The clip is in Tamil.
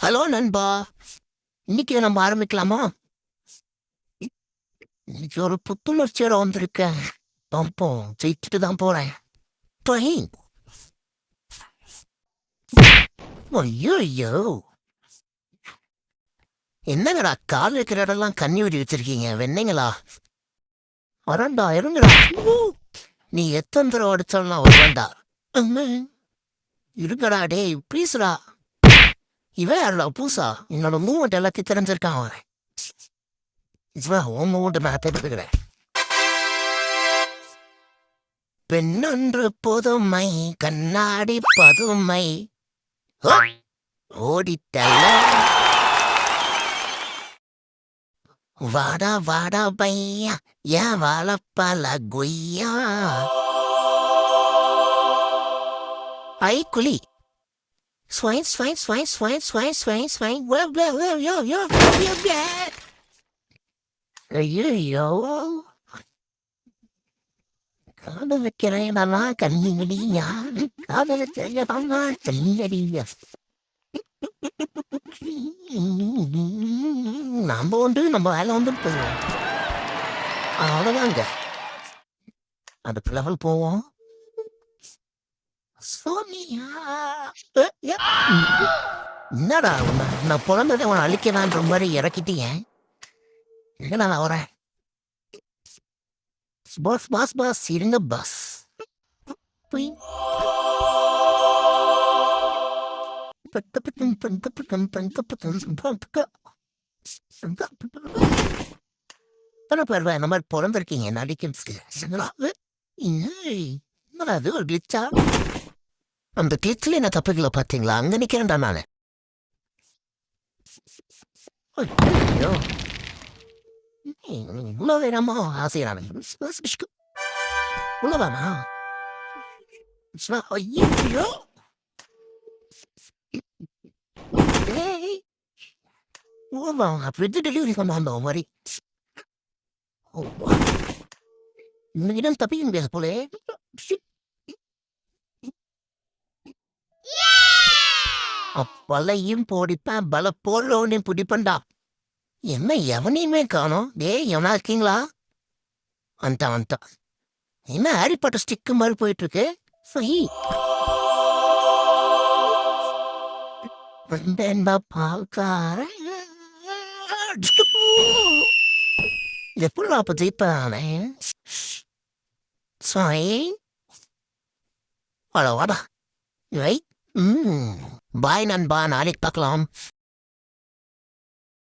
ஹலோ நண்பா. இன்னைக்கு நம்ம ஆரம்பிக்கலாமா? இன்னைக்கு ஒரு புத்துணர்ச்சியோட வந்திருக்கேன். பம்பம் ஜெயிச்சுட்டு தான் போறேன். ட்ரெயின். ஐயோ ஐயோ, என்னங்கடா கால் வைக்கிற இடம்லாம் கண்ணி வெடி வச்சிருக்கீங்க? வெண்ணீங்களா? வரண்டா இருங்கடா. ஊ, நீ எத்தனை தடவை அடிச்சாலும் நான் வருவேன்டா. அம்மே, இருங்கடா டேய் ப்ளீஸ்டா. இவன் யாருடா பூசா? என்னோட மூமெண்ட் எல்லாத்தையும் தெரிஞ்சிருக்கான் அவன். இவன் உன் மூமெண்ட் நான் தெரிஞ்சுக்கிறேன். பெண்ணொன்று புதுமை, கண்ணாடி பதுமை. ஓ, ஓடிட்டல்ல. வாடா வாடா பையா, ஏன் வாழப்பல கொய்யா. ஐ குழி. Swine swine swine swine swine swine swine. ஐயோ, காதல் வைக்கிறேன் கண்ணி முடியா. காதல் செய்யலாம் கண்ணடியா. நம்ம உண்டு, நம்ம வேலை வந்து போயிடும். அவ்வளோதாங்க. அடுத்த லெவல் போவோம். சோனியா. அ, ய, என்னடா உன்னை நான் பிறந்ததை உன்னை அழிக்கலான்ற மாதிரி இறக்கிட்டீங்க. எங்கடா நான் வரேன்? பாஸ் பாஸ் பாஸ் இருங்க பாஸ். போய். பரவாயில்ல, இந்த மாதிரி பிறந்திருக்கீங்க நடிக்கிறதுக்கு. என்னடா அது ஒரு கிளிச்சா? அந்த கிளிச்சில் என்ன தப்புகளை பார்த்தீங்களா? அங்க நிக்கிறேன்டா நானு. ஐயோ, இவ்வளோ வேணாமா ஆசையான இவ்வளோதானா? ஐயோ, ஏய், இவ்வளோதான். ஃப்ரிட்ஜ் டெலிவரி கொண்டாந்த மாதிரி. இன்னும் தப்பிக்க முடியாது போலே. அப்பலையும் போடிப்பேன், பல போடுறவனையும் பிடிப்பண்டா. என்ன எவனையுமே காணோம். டேய் எவனா இருக்கீங்களா? வந்துட்டான் வந்துட்டான். என்ன ஹாரி பாட்டர் ஸ்டிக்கு மாதிரி போயிட்டு இருக்கு. சரி. வந்தேன்பா பால்காரன். எப்படி அப்ப ஜெயிப்பானே? சாய், வாடா வாடா. ரைட். பாய் நண்பா, நாளைக்கு பார்க்கலாம்.